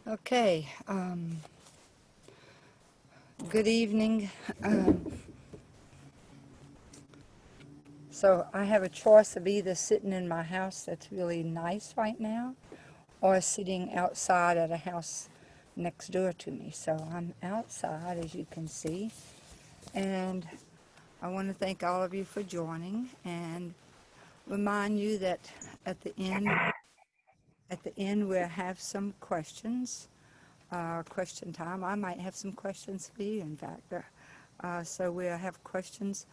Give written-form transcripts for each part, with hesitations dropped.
Okay, good evening. Um, so I have a choice of either sitting in my house that's really nice right now or sitting outside at a house next door to me. So I'm outside, as you can see, and I want to thank all of you for joining and remind you that at the end, we'll have some questions, question time. I might have some questions for you, in fact. So we'll have questions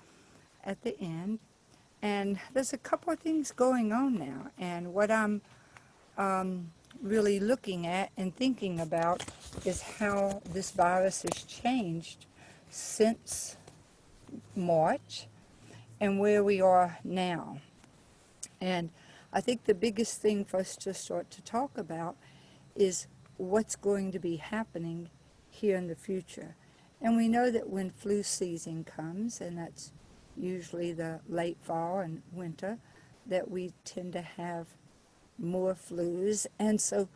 at the end. And there's a couple of things going on now. And what I'm really looking at and thinking about is how this virus has changed since March and where we are now. And I think the biggest thing for us to start to talk about is what's going to be happening here in the future. And we know that when flu season comes, and that's usually the late fall and winter, that we tend to have more flus. And so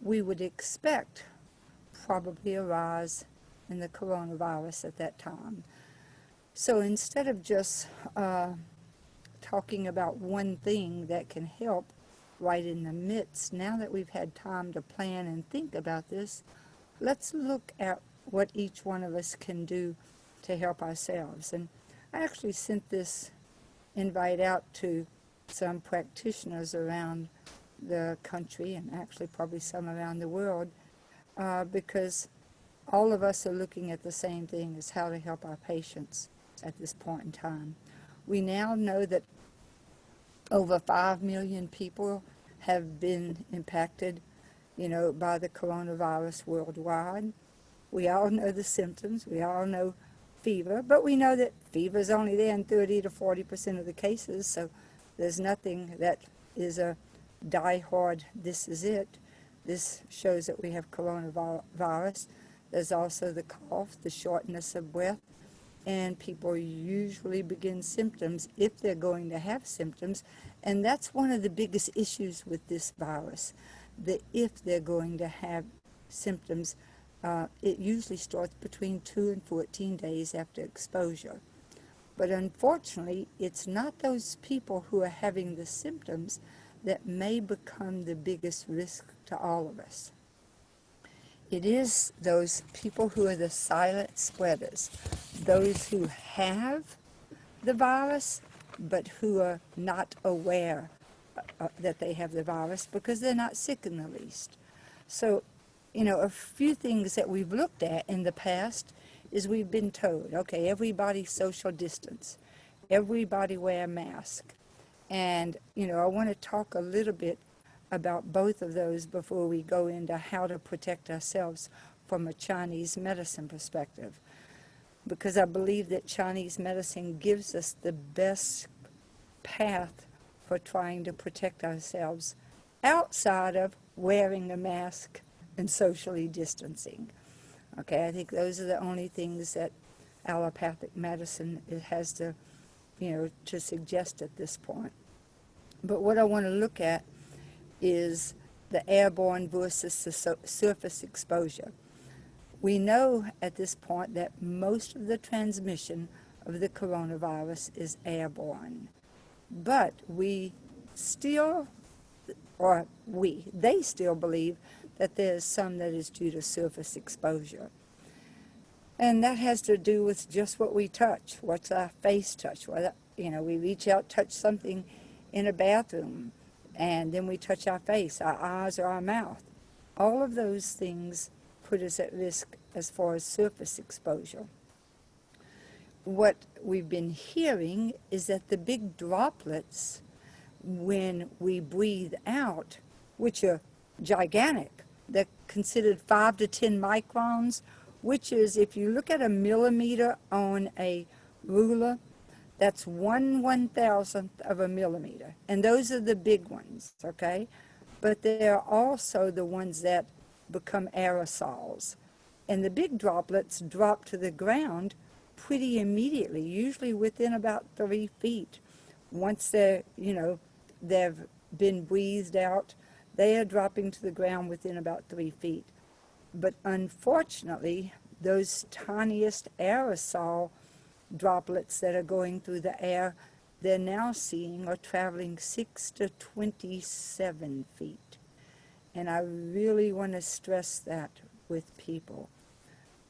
we would expect probably a rise in the coronavirus at that time. So instead of just talking about one thing that can help right in the midst, now that we've had time to plan and think about this, let's look at what each one of us can do to help ourselves. And I actually sent this invite out to some practitioners around the country and actually probably some around the world because all of us are looking at the same thing as how to help our patients at this point in time. We now know that over 5 million people have been impacted, by the coronavirus worldwide. We all know the symptoms. We all know fever, but we know that fever is only there in 30 to 40% of the cases, so there's nothing that is a die-hard, this is it. This shows that we have coronavirus. There's also the cough, the shortness of breath, and people usually begin symptoms if they're going to have symptoms, and that's one of the biggest issues with this virus, if they're going to have symptoms. It usually starts between 2 and 14 days after exposure. But unfortunately, it's not those people who are having the symptoms that may become the biggest risk to all of us. It is those people who are the silent spreaders, those who have the virus but who are not aware that they have the virus because they're not sick in the least. So, a few things that we've looked at in the past is we've been told, okay, everybody social distance, everybody wear a mask. And, I want to talk a little bit about both of those before we go into how to protect ourselves from a Chinese medicine perspective. Because I believe that Chinese medicine gives us the best path for trying to protect ourselves outside of wearing a mask and socially distancing. Okay, I think those are the only things that allopathic medicine has to, to suggest at this point. But what I want to look at is the airborne versus the surface exposure. We know at this point that most of the transmission of the coronavirus is airborne, but they still believe that there's some that is due to surface exposure. And that has to do with just what we touch. What's our face touch? Well, we reach out, touch something in a bathroom, and then we touch our face, our eyes, or our mouth. All of those things put us at risk as far as surface exposure. What we've been hearing is that the big droplets, when we breathe out, which are gigantic, they're considered 5 to 10 microns, which is, if you look at a millimeter on a ruler, that's 1/1000th of a millimeter. And those are the big ones, okay? But there are also the ones that become aerosols. And the big droplets drop to the ground pretty immediately, usually within about 3 feet. Once they've been breathed out, they are dropping to the ground within about 3 feet. But unfortunately, those tiniest aerosol droplets that are going through the air, they're now seeing are traveling 6 to 27 feet. And I really want to stress that with people.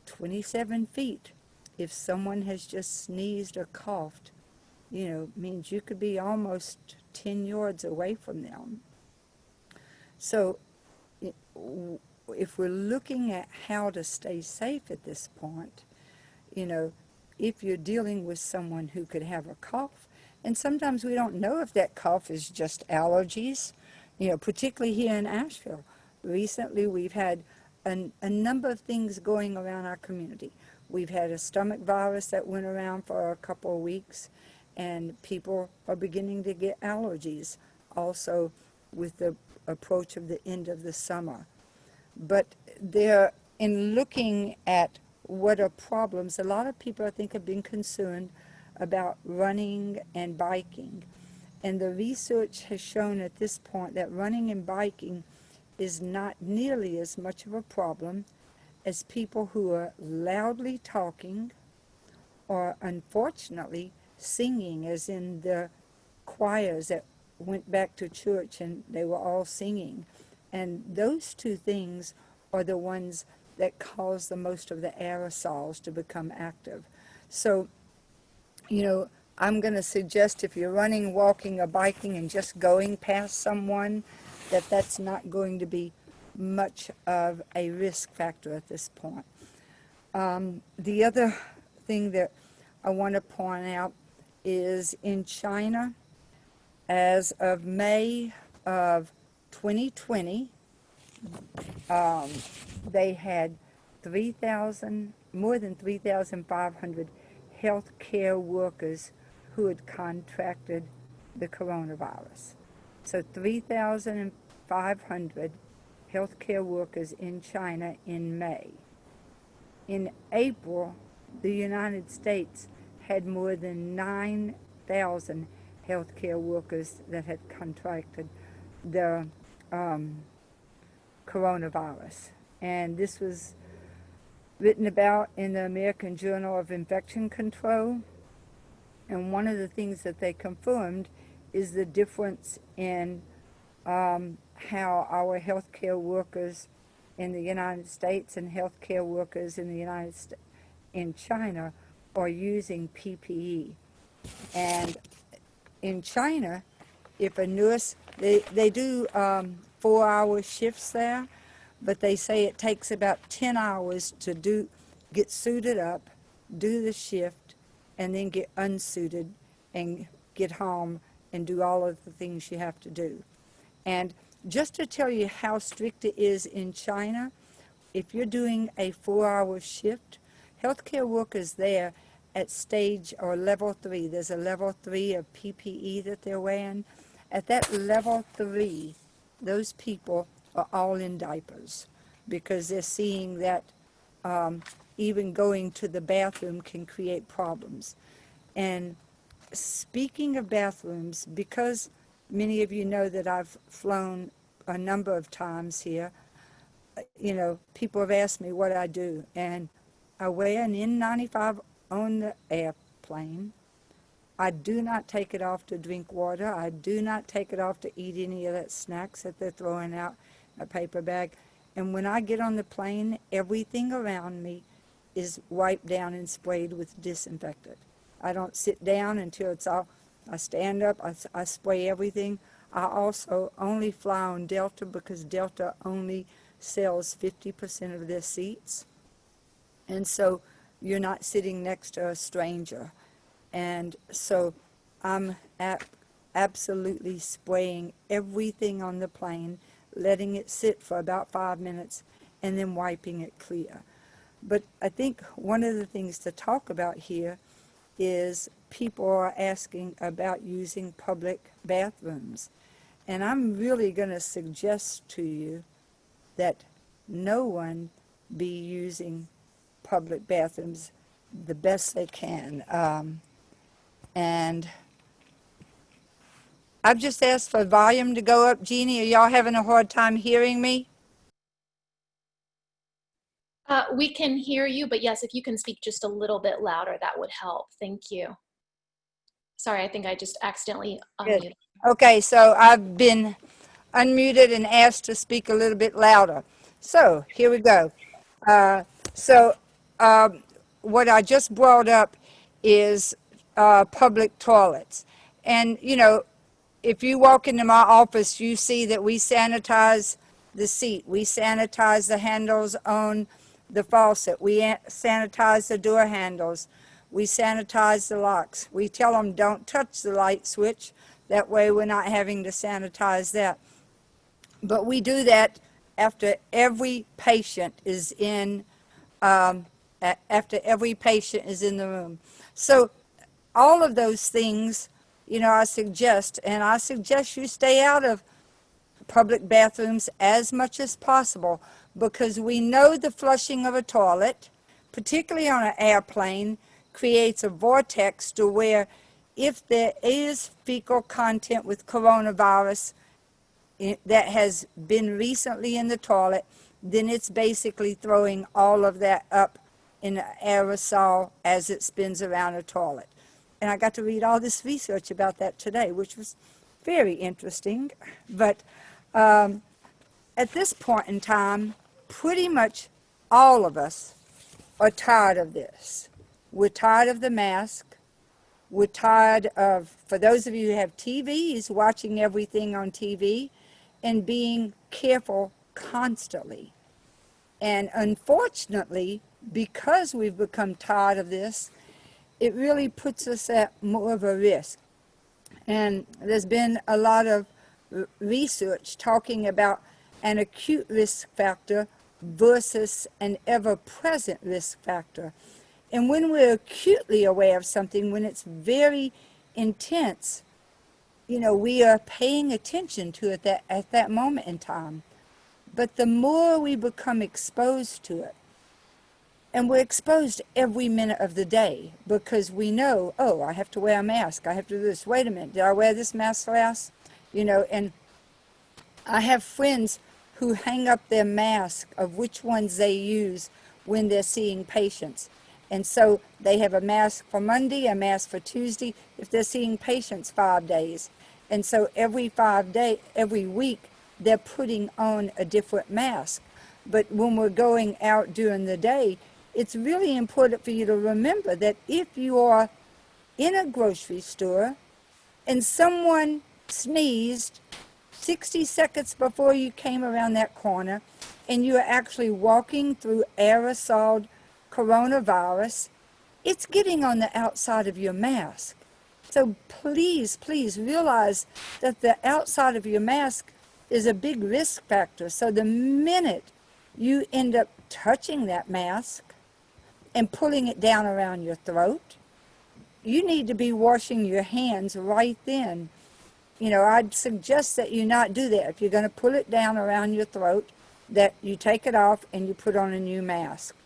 27 feet. If someone has just sneezed or coughed, means you could be almost 10 yards away from them. So if we're looking at how to stay safe at this point, if you're dealing with someone who could have a cough, and sometimes we don't know if that cough is just allergies, particularly here in Asheville. Recently we've had a number of things going around our community. We've had a stomach virus that went around for a couple of weeks, and people are beginning to get allergies also with the approach of the end of the summer. But in looking at what are problems, a lot of people I think have been concerned about running and biking. And the research has shown at this point that running and biking is not nearly as much of a problem as people who are loudly talking or, unfortunately, singing, as in the choirs that went back to church and they were all singing. And those two things are the ones that cause the most of the aerosols to become active. So, I'm going to suggest if you're running, walking, or biking and just going past someone, that's not going to be much of a risk factor at this point. The other thing that I want to point out is in China, as of May of 2020, they had more than 3,500 healthcare workers who had contracted the coronavirus. So 3,500 healthcare workers in China in May. In April, the United States had more than 9,000 healthcare workers that had contracted the coronavirus. And this was written about in the American Journal of Infection Control. And one of the things that they confirmed is the difference in how our healthcare workers in the United States and healthcare workers in China are using PPE. And in China, if a nurse, they do 4-hour shifts there, but they say it takes about 10 hours to get suited up, do the shift, and then get unsuited and get home and do all of the things you have to do. And just to tell you how strict it is in China, if you're doing a 4-hour shift, healthcare workers there at stage or level 3, there's a level 3 of PPE that they're wearing. At that level 3, those people are all in diapers because they're seeing that even going to the bathroom can create problems. And speaking of bathrooms, because many of you know that I've flown a number of times here, people have asked me what I do, and I wear an N95 on the airplane. I do not take it off to drink water. I do not take it off to eat any of that snacks that they're throwing out in a paper bag. And when I get on the plane, everything around me is wiped down and sprayed with disinfectant. I don't sit down until it's all, I stand up, I spray everything. I also only fly on Delta because Delta only sells 50% of their seats. And so you're not sitting next to a stranger. And so I'm absolutely spraying everything on the plane, letting it sit for about 5 minutes, and then wiping it clear. But I think one of the things to talk about here is people are asking about using public bathrooms. And I'm really going to suggest to you that no one be using public bathrooms the best they can. And I've just asked for volume to go up. Jeannie, are y'all having a hard time hearing me? We can hear you, but yes, if you can speak just a little bit louder, that would help. Thank you. Sorry, I think I just accidentally Good. unmuted. Okay, so I've been unmuted and asked to speak a little bit louder. So here we go. Uh, so what I just brought up is public toilets. And, you know, if you walk into my office, you see that we sanitize the seat. We sanitize the handles on the faucet. We sanitize the door handles. We sanitize the locks. We tell them don't touch the light switch. That way we're not having to sanitize that. But we do that after every patient is in after every patient is in the room. So all of those things, you know, I suggest you stay out of public bathrooms as much as possible, because we know the flushing of a toilet, particularly on an airplane, creates a vortex to where if there is fecal content with coronavirus that has been recently in the toilet, then it's basically throwing all of that up in an aerosol as it spins around a toilet. And I got to read all this research about that today, which was very interesting. But at this point in time, pretty much all of us are tired of this. We're tired of the mask. We're tired of, for those of you who have TVs, watching everything on TV and being careful constantly. And unfortunately, because we've become tired of this, it really puts us at more of a risk. And there's been a lot of research talking about an acute risk factor versus an ever-present risk factor. And when we're acutely aware of something, when it's very intense, you know, we are paying attention to it at that moment in time. But the more we become exposed to it, and we're exposed every minute of the day because we know, oh, I have to wear a mask. I have to do this. Wait a minute, did I wear this mask last? You know, and I have friends who hang up their mask of which ones they use when they're seeing patients. And so they have a mask for Monday, a mask for Tuesday, if they're seeing patients 5 days. And so every week, they're putting on a different mask. But when we're going out during the day, it's really important for you to remember that if you are in a grocery store and someone sneezed 60 seconds before you came around that corner and you're actually walking through aerosol coronavirus, it's getting on the outside of your mask. So please, please realize that the outside of your mask is a big risk factor. So the minute you end up touching that mask and pulling it down around your throat, you need to be washing your hands right then. You know, I'd suggest that you not do that. If you're going to pull it down around your throat, that you take it off and you put on a new mask.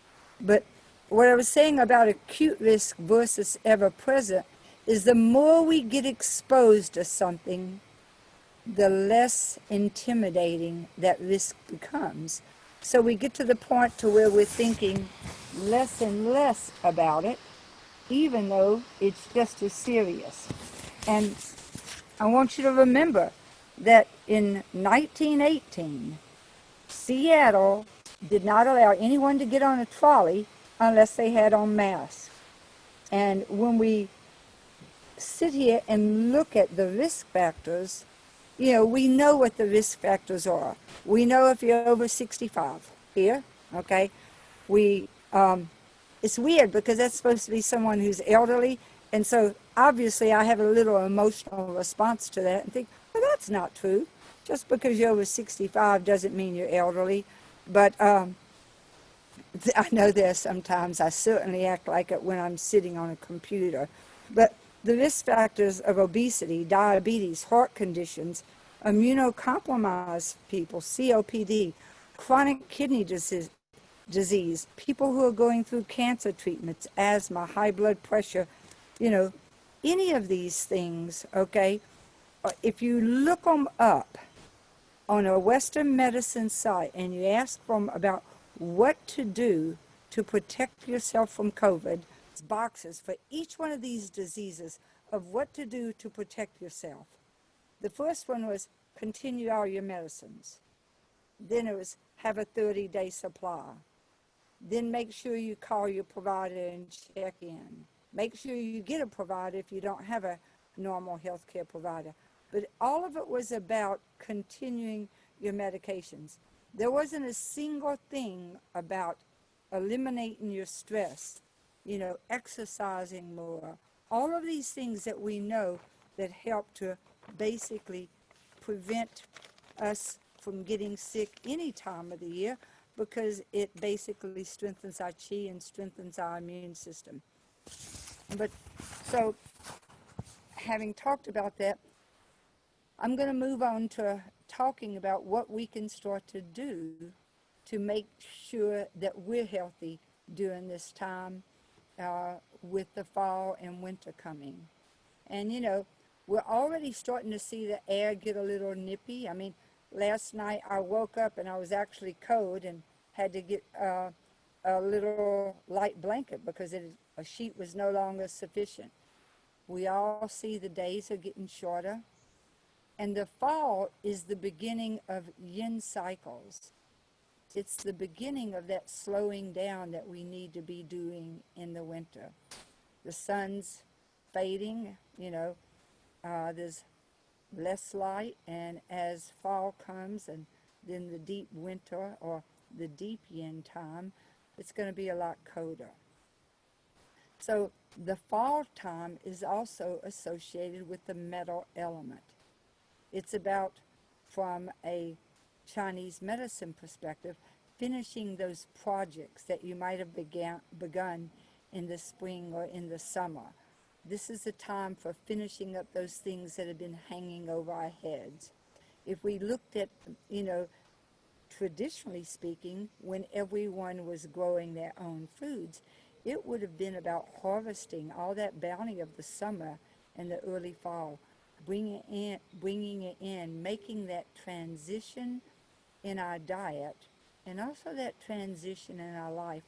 But what I was saying about acute risk versus ever-present is the more we get exposed to something, the less intimidating that risk becomes. So we get to the point to where we're thinking less and less about it, even though it's just as serious. And I want you to remember that in 1918, Seattle did not allow anyone to get on a trolley unless they had on masks. And when we sit here and look at the risk factors, you know, we know what the risk factors are. We know if you're over 65 here, okay? It's weird because that's supposed to be someone who's elderly, and so obviously I have a little emotional response to that and think, well, that's not true. Just because you're over 65 doesn't mean you're elderly. But I know there sometimes I certainly act like it when I'm sitting on a computer. But the risk factors of obesity, diabetes, heart conditions, immunocompromised people, COPD, chronic kidney disease, people who are going through cancer treatments, asthma, high blood pressure, you know, any of these things, okay, if you look them up on a Western medicine site and you ask them about what to do to protect yourself from COVID. Boxes for each one of these diseases of what to do to protect yourself. The first one was continue all your medicines. Then it was have a 30-day supply. Then make sure you call your provider and check in. Make sure you get a provider if you don't have a normal health care provider. But all of it was about continuing your medications. There wasn't a single thing about eliminating your stress, exercising more. All of these things that we know that help to basically prevent us from getting sick any time of the year, because it basically strengthens our chi and strengthens our immune system. But so, having talked about that, I'm going to move on to talking about what we can start to do to make sure that we're healthy during this time with the fall and winter coming. And we're already starting to see the air get a little nippy. I mean, last night I woke up and I was actually cold and had to get a little light blanket because a sheet was no longer sufficient. We all see the days are getting shorter. And the fall is the beginning of yin cycles. It's the beginning of that slowing down that we need to be doing in the winter. The sun's fading, there's less light, and as fall comes and then the deep winter or the deep yin time, it's going to be a lot colder. So the fall time is also associated with the metal element. It's about, from a Chinese medicine perspective, finishing those projects that you might have begun in the spring or in the summer. This is the time for finishing up those things that have been hanging over our heads. If we looked at, traditionally speaking, when everyone was growing their own foods, it would have been about harvesting all that bounty of the summer and the early fall, bringing it in, making that transition in our diet, and also that transition in our life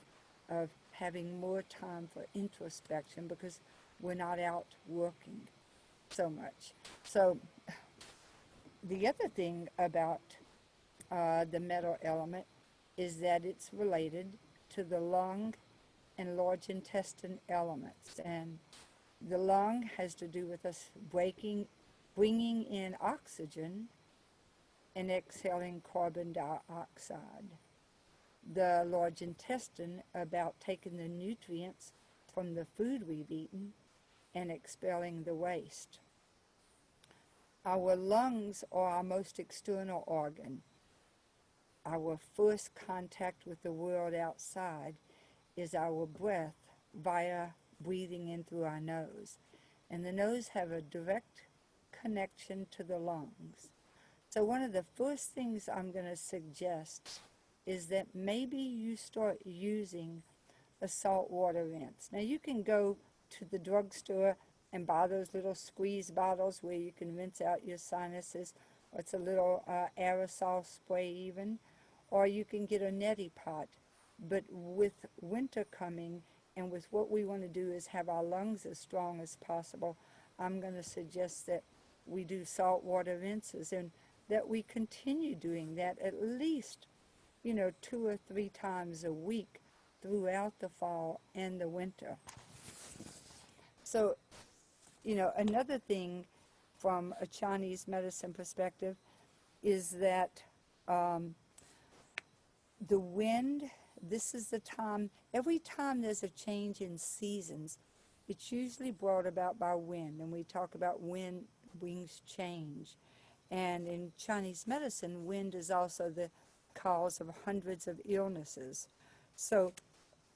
of having more time for introspection because we're not out working so much. So the other thing about the metal element is that it's related to the lung and large intestine elements. And the lung has to do with us bringing in oxygen and exhaling carbon dioxide. The large intestine about taking the nutrients from the food we've eaten and expelling the waste. Our lungs are our most external organ. Our first contact with the world outside is our breath via breathing in through our nose. And the nose have a direct connection to the lungs. So one of the first things I'm going to suggest is that maybe you start using a saltwater rinse. Now you can go to the drugstore and buy those little squeeze bottles where you can rinse out your sinuses, or it's a little aerosol spray even, or you can get a neti pot. But with winter coming and with what we want to do is have our lungs as strong as possible, I'm going to suggest that we do saltwater rinses and that we continue doing that at least, 2 or 3 times a week throughout the fall and the winter. So, another thing from a Chinese medicine perspective is that the wind, this is the time, every time there's a change in seasons, it's usually brought about by wind. And we talk about wind brings change. And in Chinese medicine, wind is also the cause of hundreds of illnesses. So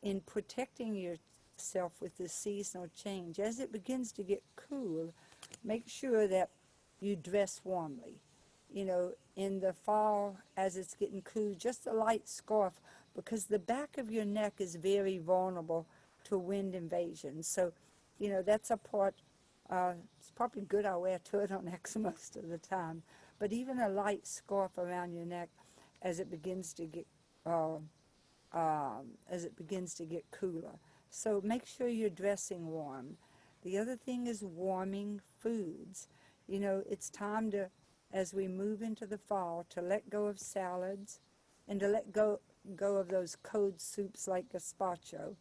in protecting yourself with this seasonal change, as it begins to get cool, make sure that you dress warmly. In the fall, as it's getting cool, just a light scarf, because the back of your neck is very vulnerable to wind invasion. So, that's a part, it's probably good I wear turtlenecks most of the time, but even a light scarf around your neck as it begins to get as it begins to get cooler. So make sure you're dressing warm. The other thing is warming foods. You know, it's time to, as we move into the fall, to let go of salads and to let go of those cold soups like gazpacho,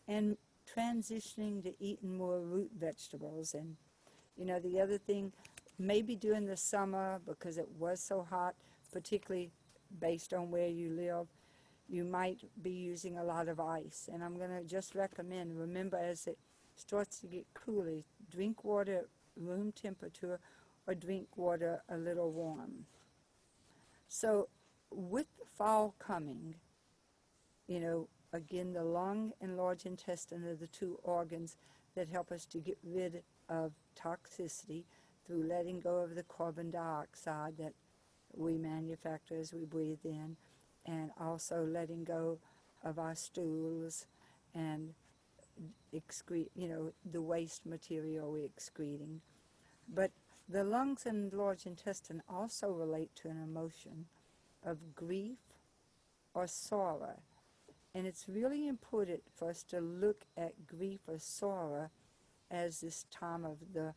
and transitioning to eating more root vegetables. And, you know, the other thing, maybe during the summer, because it was so hot, particularly based on where you live, you might be using a lot of ice. And I'm going to just recommend, remember, as it starts to get cooler, drink water at room temperature or drink water a little warm. So with the fall coming, you know, again, the lung and large intestine are the two organs that help us to get rid of toxicity through letting go of the carbon dioxide that we manufacture as we breathe in, and also letting go of our stools and excrete, you know, the waste material we're excreting. But the lungs and large intestine also relate to an emotion of grief or sorrow. And it's really important for us to look at grief or sorrow as this time of the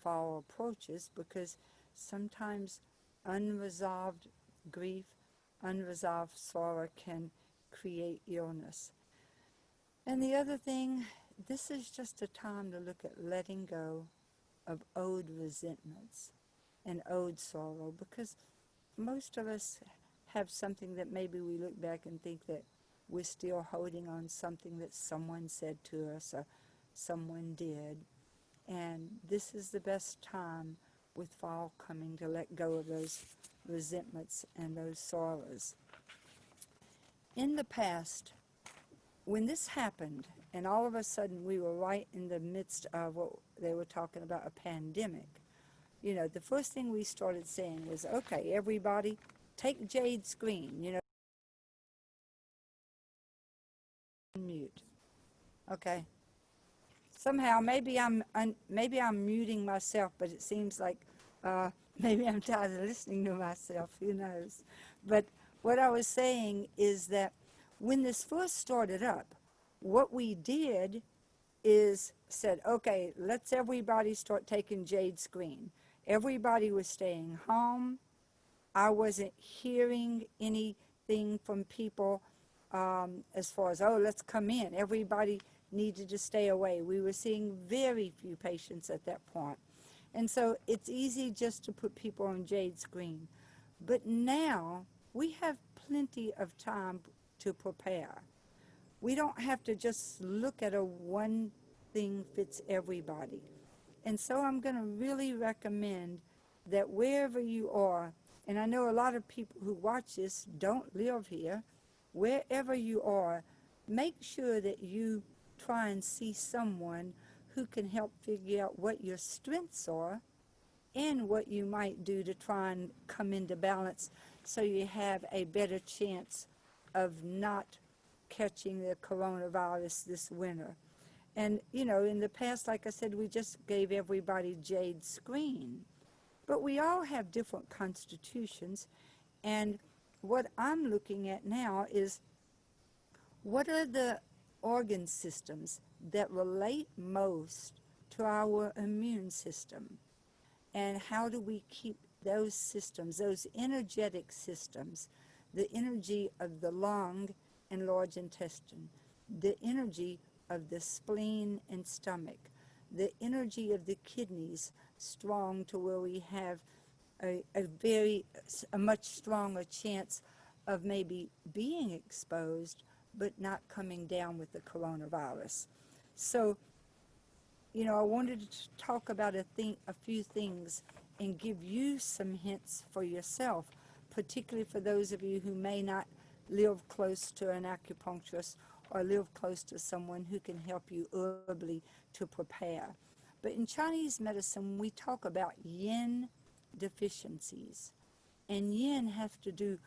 fall approaches, because sometimes unresolved grief, unresolved sorrow can create illness. And the other thing, this is just a time to look at letting go of old resentments and old sorrow, because most of us have something that maybe we look back and think that we're still holding on something that someone said to us or someone did. And this is the best time with fall coming to let go of those resentments and those sorrows. In the past, when this happened, and all of a sudden we were right in the midst of what they were talking about, a pandemic, you know, the first thing we started saying was, okay, everybody, take Jade's screen, you know, mute. Okay. Somehow, maybe I'm muting myself, but it seems like maybe I'm tired of listening to myself. Who knows? But what I was saying is that when this first started up, what we did is said, okay, let's everybody start taking Jade's screen. Everybody was staying home. I wasn't hearing anything from people as far as, oh, let's come in. Everybody needed to stay away. We were seeing very few patients at that point. And so it's easy just to put people on Jade's screen. But now we have plenty of time to prepare. We don't have to just look at a one thing fits everybody. And so I'm going to really recommend that wherever you are, and I know a lot of people who watch this don't live here, wherever you are, make sure that you try and see someone who can help figure out what your strengths are and what you might do to try and come into balance so you have a better chance of not catching the coronavirus this winter. And, you know, in the past, like I said, we just gave everybody Jade's screen. But we all have different constitutions. And what I'm looking at now is, what are the organ systems that relate most to our immune system? And how do we keep those systems, those energetic systems, the energy of the lung and large intestine, the energy of the spleen and stomach, the energy of the kidneys strong to where we have a much stronger chance of maybe being exposed but not coming down with the coronavirus. So, you know, I wanted to talk about a few things and give you some hints for yourself, particularly for those of you who may not live close to an acupuncturist or live close to someone who can help you early to prepare. But in Chinese medicine, we talk about yin deficiencies. And yin have to do,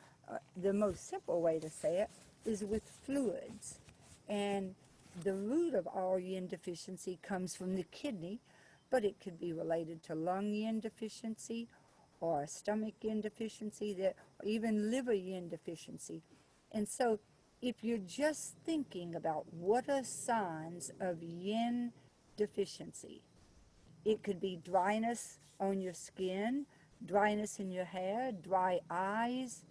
the most simple way to say it, is with fluids. And the root of all yin deficiency comes from the kidney, but it could be related to lung yin deficiency or stomach yin deficiency, or even liver yin deficiency. And so if you're just thinking about what are signs of yin deficiency, it could be dryness on your skin, dryness in your hair, dry eyes,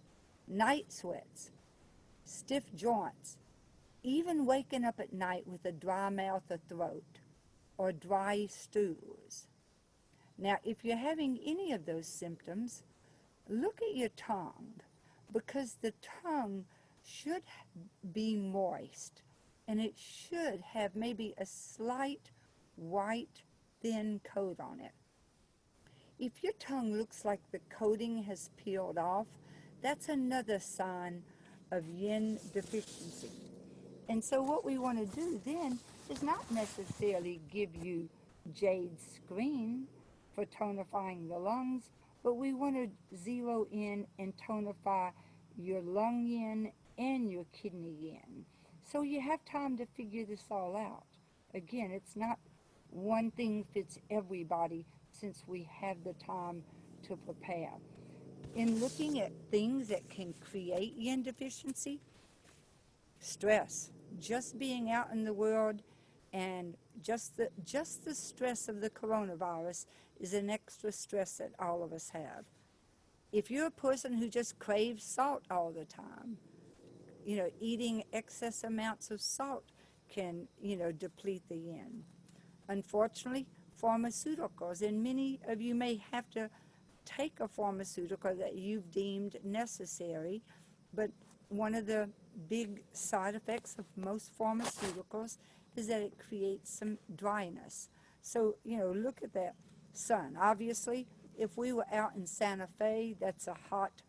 night sweats, stiff joints, even waking up at night with a dry mouth or throat, or dry stools. Now, if you're having any of those symptoms, look at your tongue, because the tongue should be moist, and it should have maybe a slight white thin coat on it. If your tongue looks like the coating has peeled off, that's another sign of yin deficiency. And so what we want to do then is not necessarily give you jade screen for tonifying the lungs, but we want to zero in and tonify your lung yin and your kidney yin. So you have time to figure this all out. Again, it's not one thing fits everybody, since we have the time to prepare. In looking at things that can create yin deficiency, stress, just being out in the world, and just the stress of the coronavirus is an extra stress that all of us have. If you're a person who just craves salt all the time, eating excess amounts of salt can, deplete the yin. Unfortunately, pharmaceuticals, and many of you may have to take a pharmaceutical that you've deemed necessary, but one of the big side effects of most pharmaceuticals is that it creates some dryness. So, look at that sun. Obviously, if we were out in Santa Fe, that's a hot,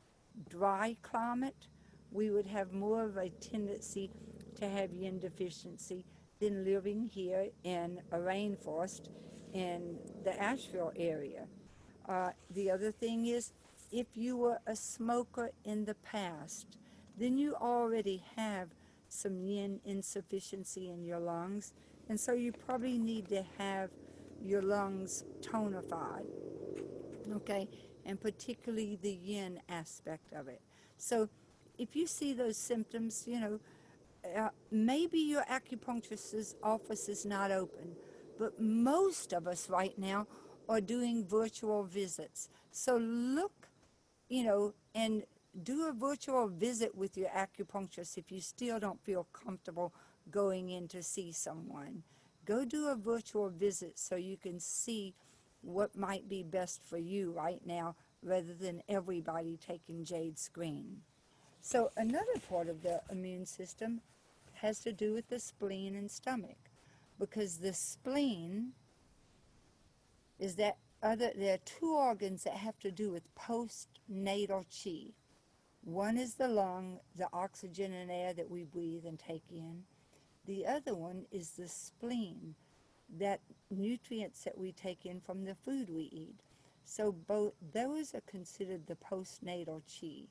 dry climate, we would have more of a tendency to have yin deficiency than living here in a rainforest in the Asheville area. The other thing is, if you were a smoker in the past, then you already have some yin insufficiency in your lungs, and so you probably need to have your lungs tonified, okay, and particularly the yin aspect of it. So if you see those symptoms, maybe your acupuncturist's office is not open, but most of us right now are doing virtual visits. So look, and do a virtual visit with your acupuncturist if you still don't feel comfortable going in to see someone. Go do a virtual visit so you can see what might be best for you right now, rather than everybody taking jade screen. So another part of the immune system has to do with the spleen and stomach, because the spleen is there are two organs that have to do with postnatal chi. One is the lung, the oxygen and air that we breathe and take in. The other one is the spleen, that nutrients that we take in from the food we eat. So both those are considered the postnatal chi.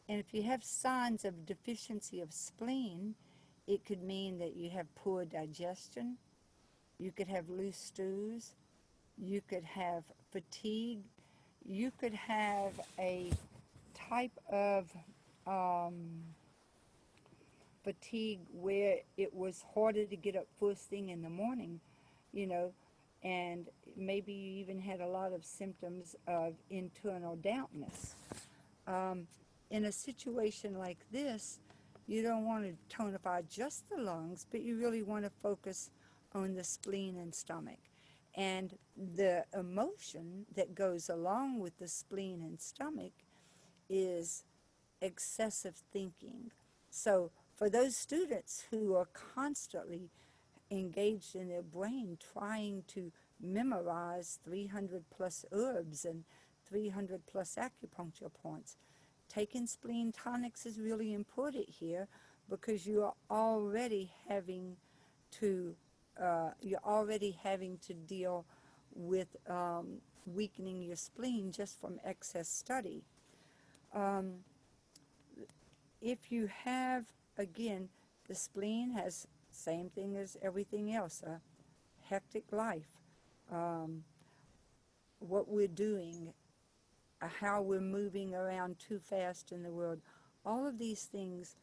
And if you have signs of deficiency of spleen, it could mean that you have poor digestion, you could have loose stools, you could have fatigue, you could have a type of fatigue where it was harder to get up first thing in the morning, you know, and maybe you even had a lot of symptoms of internal dampness. In a situation like this, you don't want to tonify just the lungs, but you really want to focus on the spleen and stomach. And the emotion that goes along with the spleen and stomach is excessive thinking. So for those students who are constantly engaged in their brain trying to memorize 300 plus herbs and 300 plus acupuncture points, taking spleen tonics is really important here, because you are already having to deal with weakening your spleen just from excess study. If you have, again, the spleen has same thing as everything else, a hectic life, what we're doing, how we're moving around too fast in the world, all of these things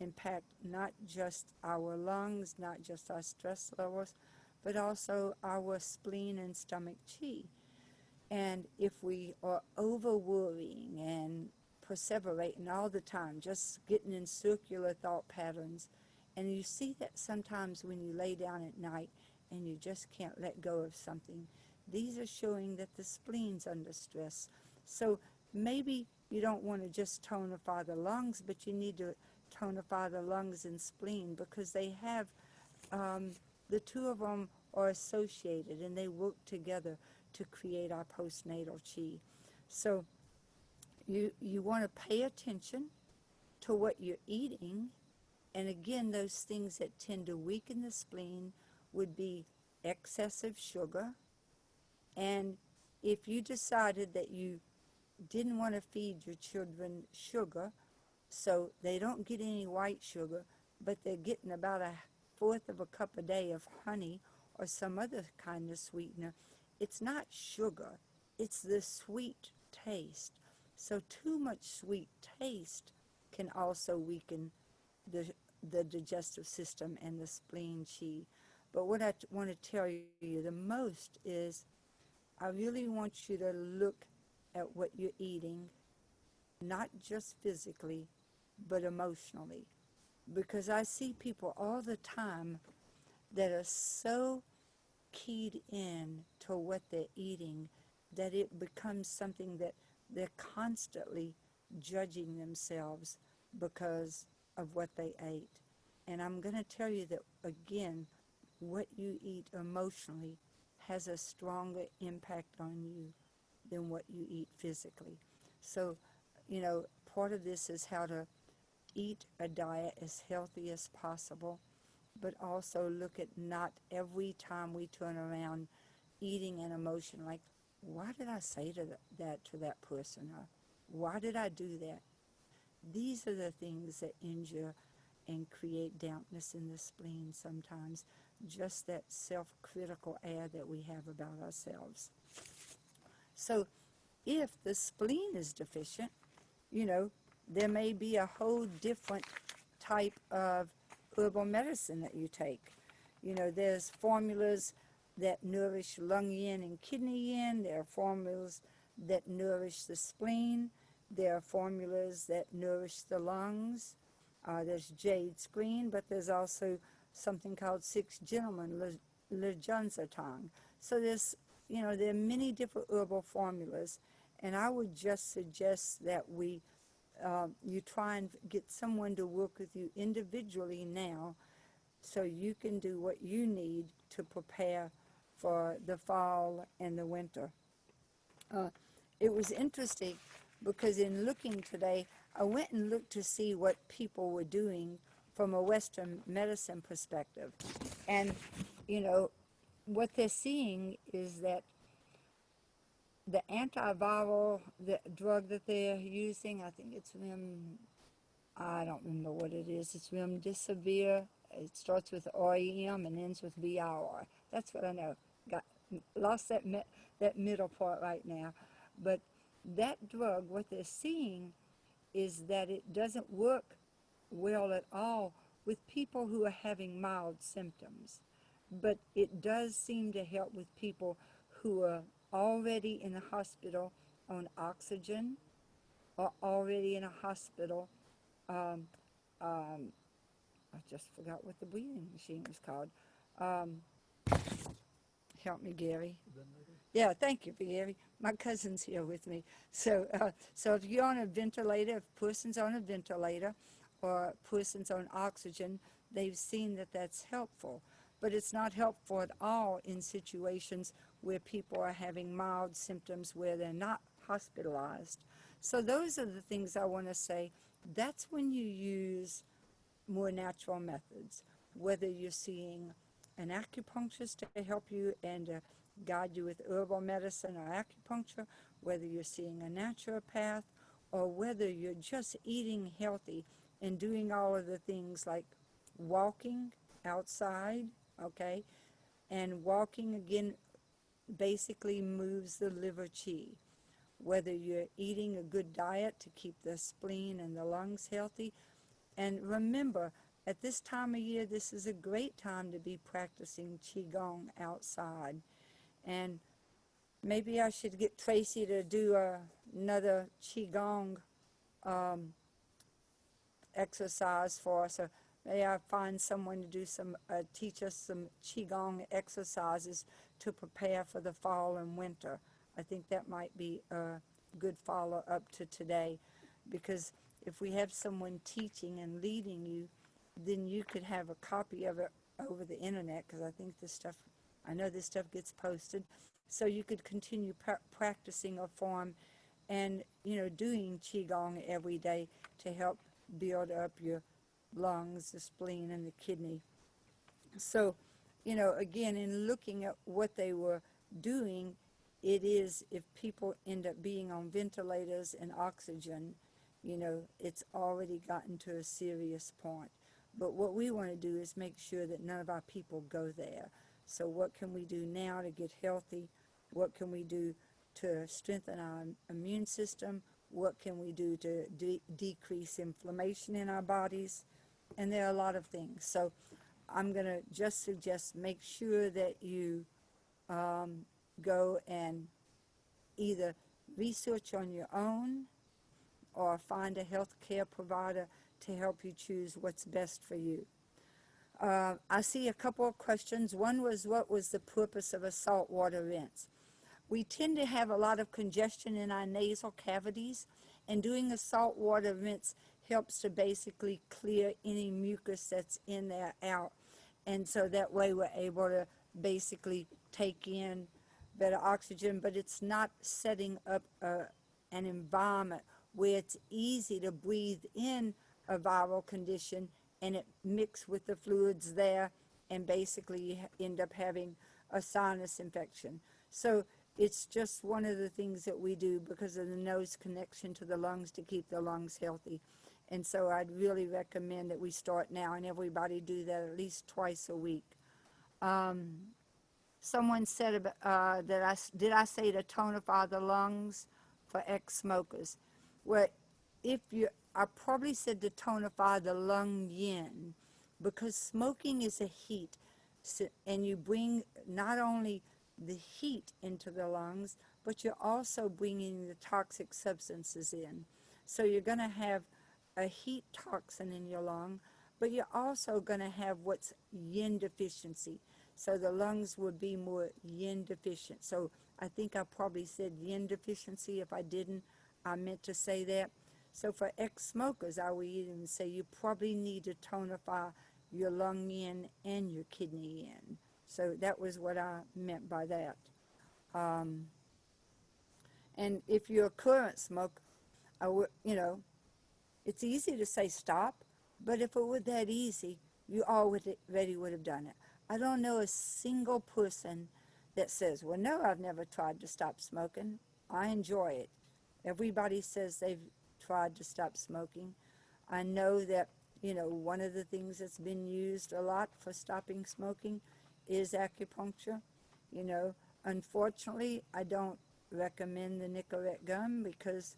impact not just our lungs, not just our stress levels, but also our spleen and stomach chi. And if we are over worrying and perseverating all the time, just getting in circular thought patterns, and you see that sometimes when you lay down at night and you just can't let go of something, these are showing that the spleen's under stress. So maybe you don't want to just tonify the lungs, but you need to tonify the lungs and spleen, because they have, the two of them are associated and they work together to create our postnatal chi. So you want to pay attention to what you're eating. And again, those things that tend to weaken the spleen would be excessive sugar. And if you decided that you didn't want to feed your children sugar, so they don't get any white sugar, but they're getting about a fourth of a cup a day of honey or some other kind of sweetener, it's not sugar, it's the sweet taste. So too much sweet taste can also weaken the digestive system and the spleen chi. But what I want to tell you the most is I really want you to look at what you're eating, not just physically, but emotionally. Because I see people all the time that are so keyed in to what they're eating that it becomes something that they're constantly judging themselves because of what they ate. And I'm going to tell you that, again, what you eat emotionally has a stronger impact on you than what you eat physically. So, part of this is how to eat a diet as healthy as possible, but also look at not every time we turn around eating an emotion like, why did I say that to that person? Or why did I do that? These are the things that injure and create dampness in the spleen sometimes, just that self-critical air that we have about ourselves. So if the spleen is deficient, there may be a whole different type of herbal medicine that you take. There's formulas that nourish lung yin and kidney yin. There are formulas that nourish the spleen. There are formulas that nourish the lungs. There's jade screen, but there's also something called Six Gentlemen, Le Junzatang. So there are many different herbal formulas, and I would just suggest that you try and get someone to work with you individually now, so you can do what you need to prepare for the fall and the winter. It was interesting because in looking today, I went and looked to see what people were doing from a Western medicine perspective. And, what they're seeing is that the antiviral drug that they're using, I think it's I don't remember what it is. It's remdesivir. It starts with REM and ends with VIR. That's what I know. Lost that middle part right now. But that drug, what they're seeing is that it doesn't work well at all with people who are having mild symptoms. But it does seem to help with people who are already in the hospital on oxygen or already in a hospital. Um, um, I just forgot what the breathing machine was called. Um, Help me, Gary. Yeah, thank you, Gary. My cousin's here with me. So if you're on a ventilator, if a person's on a ventilator or a person's on oxygen, they've seen that that's helpful. But it's not helpful at all in situations where people are having mild symptoms where they're not hospitalized. So those are the things I want to say. That's when you use more natural methods, whether you're seeing an acupuncturist to help you and guide you with herbal medicine or acupuncture, whether you're seeing a naturopath, or whether you're just eating healthy and doing all of the things like walking outside, okay? And walking, again, basically moves the liver chi. Whether you're eating a good diet to keep the spleen and the lungs healthy, And remember, at this time of year, this is a great time to be practicing Qigong outside. And maybe I should get Tracy to do another Qigong um, exercise for us. Or may I find someone to do teach us some Qigong exercises to prepare for the fall and winter. I think that might be a good follow up to today, because if we have someone teaching and leading you, then you could have a copy of it over the internet, because I know this stuff gets posted, so you could continue practicing a form and, doing Qigong every day to help build up your lungs, the spleen, and the kidney. So, again, in looking at what they were doing, it is, if people end up being on ventilators and oxygen, it's already gotten to a serious point. But what we want to do is make sure that none of our people go there. So what can we do now to get healthy? What can we do to strengthen our immune system? What can we do to decrease inflammation in our bodies? And there are a lot of things. So I'm going to just suggest make sure that you go and either research on your own or find a health care provider to help you choose what's best for you. I see a couple of questions. One was, what was the purpose of a saltwater rinse? We tend to have a lot of congestion in our nasal cavities, and doing a saltwater rinse helps to basically clear any mucus that's in there out. And so that way we're able to basically take in better oxygen, but it's not setting up an environment where it's easy to breathe in a viral condition and it mix with the fluids there, and basically you end up having a sinus infection. So it's just one of the things that we do because of the nose connection to the lungs to keep the lungs healthy. And so I'd really recommend that we start now and everybody do that at least twice a week. Someone said did I say to tonify the lungs for ex-smokers? Well, I probably said to tonify the lung yin, because smoking is a heat, and you bring not only the heat into the lungs, but you're also bringing the toxic substances in. So you're going to have a heat toxin in your lung, but you're also going to have what's yin deficiency. So the lungs would be more yin deficient. So I think I probably said yin deficiency. If I didn't, I meant to say that. So for ex-smokers, I would even say you probably need to tonify your lung yin and your kidney yin. So that was what I meant by that. And if you're a current smoker, it's easy to say stop, but if it were that easy, you already would have done it. I don't know a single person that says, well, no, I've never tried to stop smoking. I enjoy it. Everybody says they've tried to stop smoking. I know that, one of the things that's been used a lot for stopping smoking is acupuncture. Unfortunately, I don't recommend the Nicorette gum because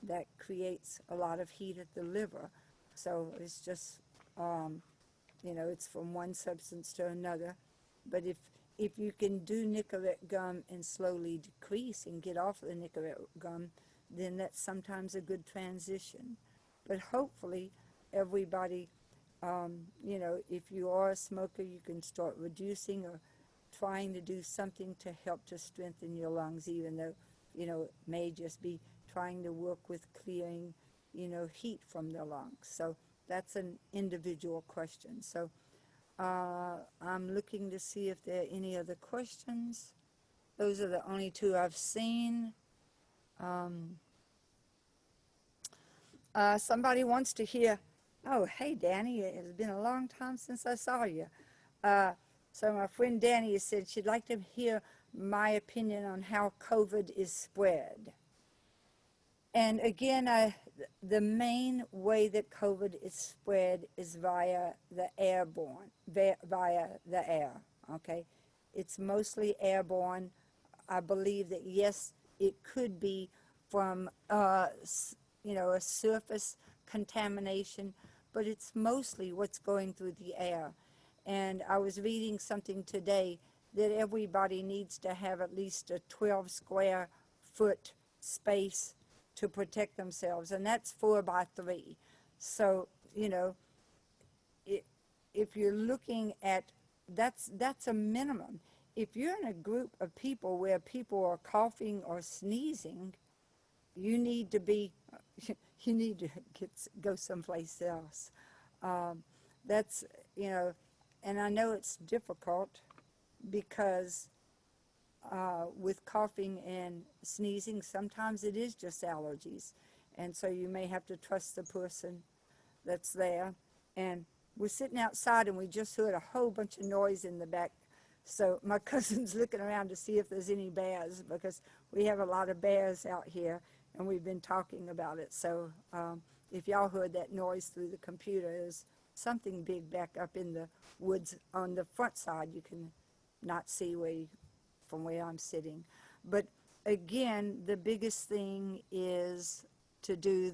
that creates a lot of heat at the liver. So it's just, it's from one substance to another. But if you can do Nicorette gum and slowly decrease and get off of the Nicorette gum, then that's sometimes a good transition. But hopefully everybody, if you are a smoker, you can start reducing or trying to do something to help to strengthen your lungs, even though, it may just be trying to work with clearing, heat from the lungs. So that's an individual question. So I'm looking to see if there are any other questions. Those are the only two I've seen. Somebody wants to hear, oh, hey, Danny, it has been a long time since I saw you. So my friend Danny said she'd like to hear my opinion on how COVID is spread. And again, the main way that COVID is spread is via the airborne, via the air, okay? It's mostly airborne. I believe that, yes, it could be from, a surface contamination, but it's mostly what's going through the air. And I was reading something today that everybody needs to have at least a 12 square foot space to protect themselves, and that's 4 by 3. So, you know, if you're looking at, that's a minimum. If you're in a group of people where people are coughing or sneezing, you need to be, you need to go someplace else. Um, that's, you know, and I know it's difficult because with coughing and sneezing, sometimes it is just allergies. And so you may have to trust the person that's there. And we're sitting outside and we just heard a whole bunch of noise in the back. So my cousin's looking around to see if there's any bears, because we have a lot of bears out here and we've been talking about it. So if y'all heard that noise through the computer, there's something big back up in the woods on the front side. You can not see from where I'm sitting. But again, the biggest thing is to do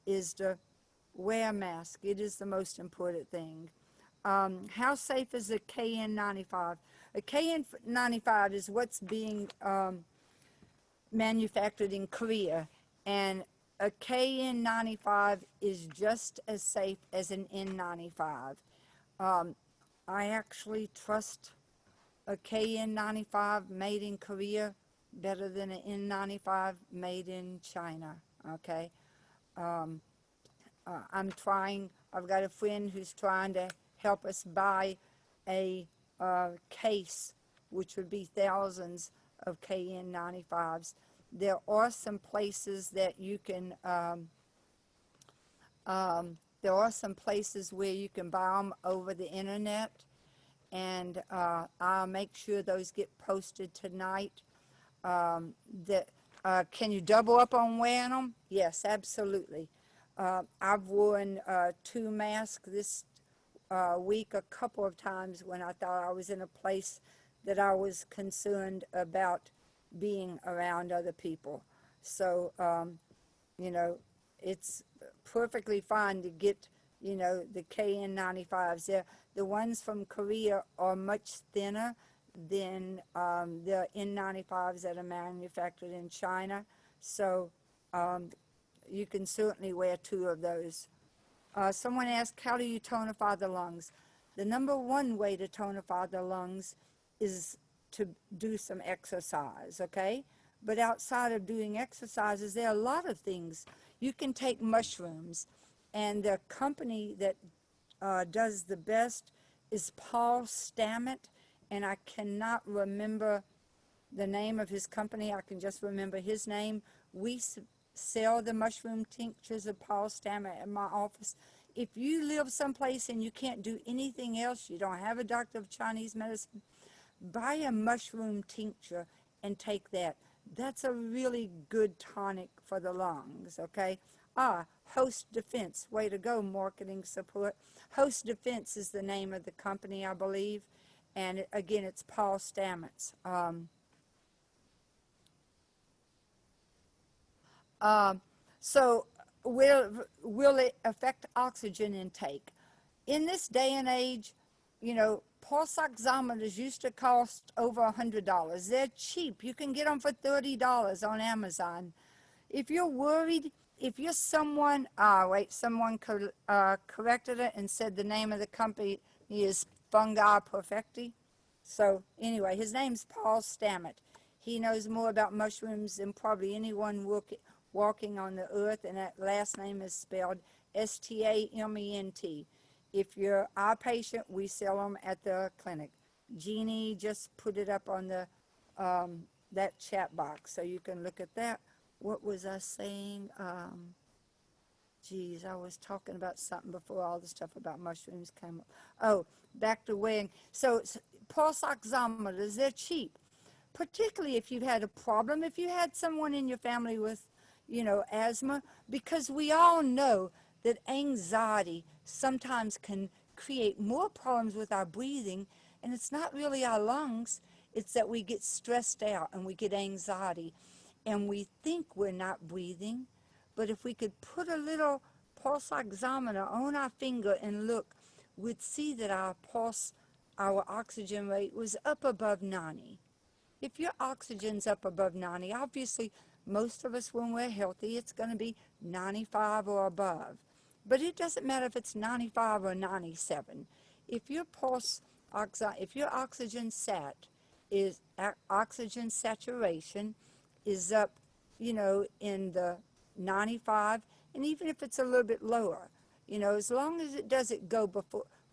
is to wear a mask. It is the most important thing. How safe is a KN95? A KN95 is what's being manufactured in Korea, and a KN95 is just as safe as an N95. I actually trust a KN95 made in Korea better than an N95 made in China, okay? I've got a friend who's trying to help us buy a case, which would be thousands of KN95s. There are some places that you can, there are some places where you can buy them over the internet, and I'll make sure those get posted tonight. Can you double up on wearing them? Yes, absolutely. I've worn 2 masks this week a couple of times when I thought I was in a place that I was concerned about being around other people. So, you know, it's perfectly fine to get, you know, the KN95s. The ones from Korea are much thinner than the N95s that are manufactured in China. So you can certainly wear 2 of those. Someone asked, how do you tonify the lungs? The number one way to tonify the lungs is to do some exercise, okay? But outside of doing exercises, there are a lot of things. You can take mushrooms, and the company that does the best is Paul Stammet, and I cannot remember the name of his company. I can just remember his name. We sell the mushroom tinctures of Paul Stammet at my office. If you live someplace and you can't do anything else, you don't have a doctor of Chinese medicine, buy a mushroom tincture and take that. That's a really good tonic for the lungs, okay? Host Defense. Way to go, marketing support. Host Defense is the name of the company, I believe. And again, it's Paul Stamets. So will it affect oxygen intake? In this day and age, you know, pulse oximeters used to cost over $100. They're cheap. You can get them for $30 on Amazon. If you're worried, if you're someone, someone corrected it and said the name of the company is Fungi Perfecti. So anyway, his name's Paul Stammet. He knows more about mushrooms than probably anyone walking on the earth, and that last name is spelled Stament. If you're our patient, we sell them at the clinic. Jeannie just put it up on the that chat box, so you can look at that. What was I saying? Geez, I was talking about something before all the stuff about mushrooms came up. Oh, back to weighing. So pulse oximeters, they're cheap, particularly if you've had a problem, if you had someone in your family with, you know, asthma, because we all know that anxiety sometimes can create more problems with our breathing, and it's not really our lungs, it's that we get stressed out and we get anxiety, and we think we're not breathing. But if we could put a little pulse oximeter on our finger and look, we'd see that our pulse, our oxygen rate was up above 90. If your oxygen's up above 90, obviously most of us when we're healthy, it's going to be 95 or above. But it doesn't matter if it's 95 or 97. If your if your oxygen saturation is up, in the 95, and even if it's a little bit lower, as long as it doesn't go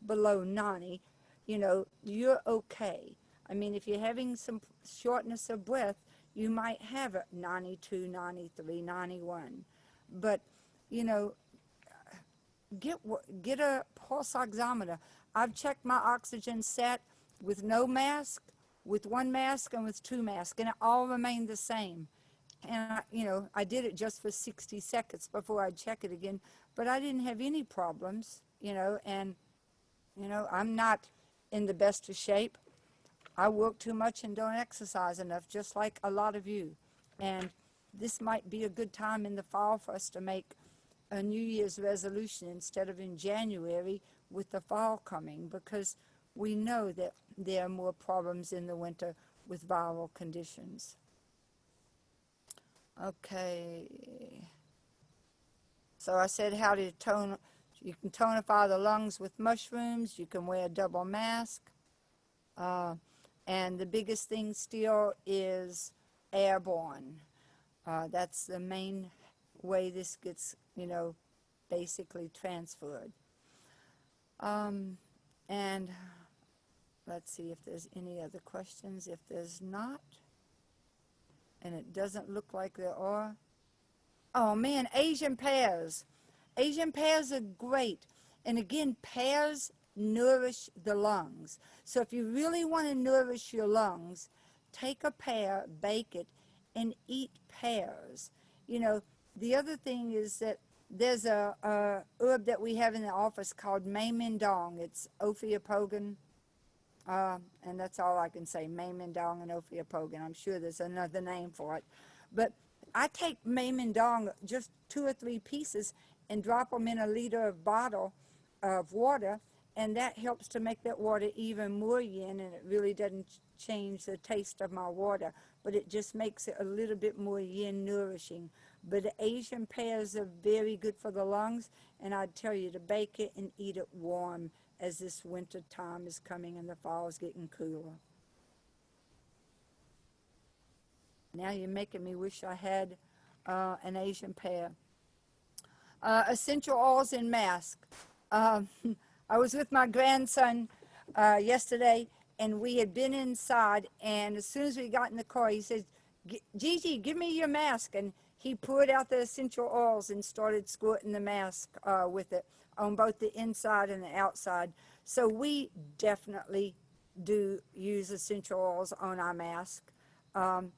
below 90, you're okay. I mean, if you're having some shortness of breath, you might have a 92, 93, 91. But, get a pulse oximeter. I've checked my oxygen sat with no mask, with one mask, and with two masks, and it all remained the same. And, I did it just for 60 seconds before I'd check it again, but I didn't have any problems, and, I'm not in the best of shape. I work too much and don't exercise enough, just like a lot of you. And this might be a good time in the fall for us to make a New Year's resolution instead of in January with the fall coming, because we know that there are more problems in the winter with viral conditions. Okay. So I said how to tone. You can tonify the lungs with mushrooms. You can wear a double mask. And the biggest thing still is Airborne. That's the main way this gets, basically transferred. And let's see if there's any other questions. If there's not, and it doesn't look like there are. Oh man, Asian pears. Asian pears are great. And again, pears nourish the lungs. So if you really want to nourish your lungs, take a pear, bake it, and eat pears. The other thing is that there's a herb that we have in the office called Maymindong. It's Ophiopogon. And that's all I can say, Maymindong and Ophiopogon. I'm sure there's another name for it. But I take Maymindong, just 2 or 3 pieces, and drop them in a liter of bottle of water, and that helps to make that water even more yin, and it really doesn't change the taste of my water, but it just makes it a little bit more yin nourishing. But the Asian pears are very good for the lungs, and I'd tell you to bake it and eat it warm as this winter time is coming and the fall is getting cooler. Now you're making me wish I had an Asian pear. Essential oils in mask. I was with my grandson yesterday, and we had been inside, and as soon as we got in the car, he said, Gigi, give me your mask. And he poured out the essential oils and started squirting the mask with it on both the inside and the outside. So we definitely do use essential oils on our mask. And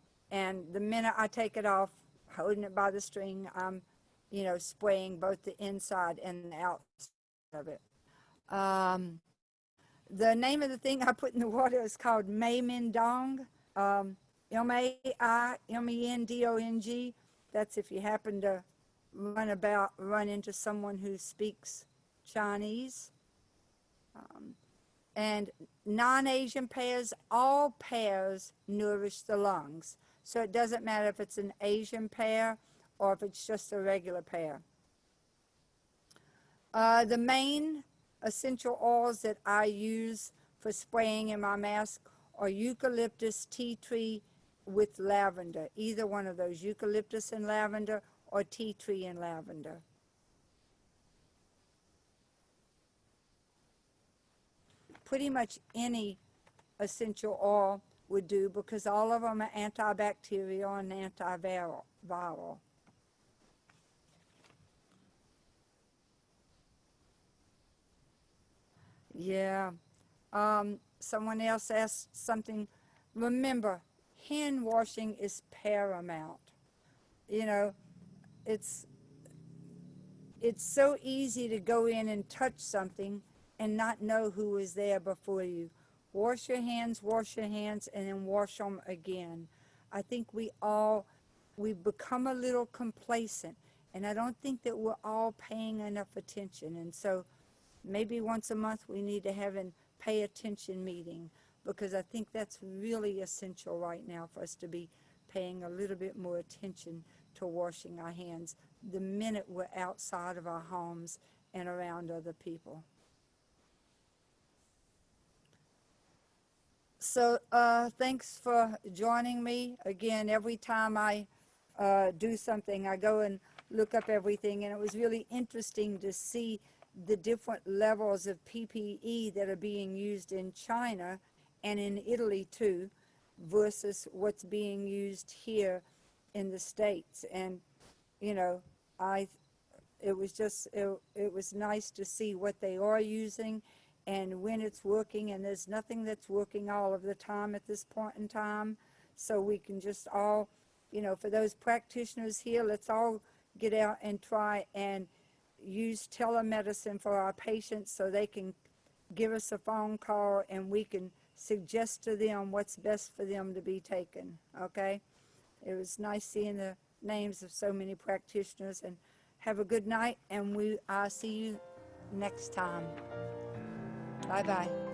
the minute I take it off, holding it by the string, I'm, spraying both the inside and the outside of it. The name of the thing I put in the water is called Maymindong, Maimendong. That's if you happen to run into someone who speaks Chinese. And non-Asian pears, all pears nourish the lungs. So it doesn't matter if it's an Asian pear or if it's just a regular pear. The main essential oils that I use for spraying in my mask are eucalyptus, tea tree with lavender. Either one of those, eucalyptus and lavender or tea tree and lavender. Pretty much any essential oil would do because all of them are antibacterial and antiviral. Yeah. Someone else asked something. Remember, hand washing is paramount. It's so easy to go in and touch something and not know who was there before you. Wash your hands, and then wash them again. I think we've become a little complacent, And I don't think that we're all paying enough attention. And so maybe once a month we need to have a pay attention meeting, because I think that's really essential right now for us to be paying a little bit more attention to washing our hands the minute we're outside of our homes and around other people. So thanks for joining me. Again, every time I do something, I go and look up everything, and it was really interesting to see the different levels of PPE that are being used in China and in Italy too, versus what's being used here in the States. And you know, it was nice to see what they are using and when it's working, and there's nothing that's working all of the time at this point in time. So we can just all, for those practitioners here, let's all get out and try and use telemedicine for our patients so they can give us a phone call and we can suggest to them what's best for them to be taken, okay? It was nice seeing the names of so many practitioners, and have a good night, and I'll see you next time. Bye-bye.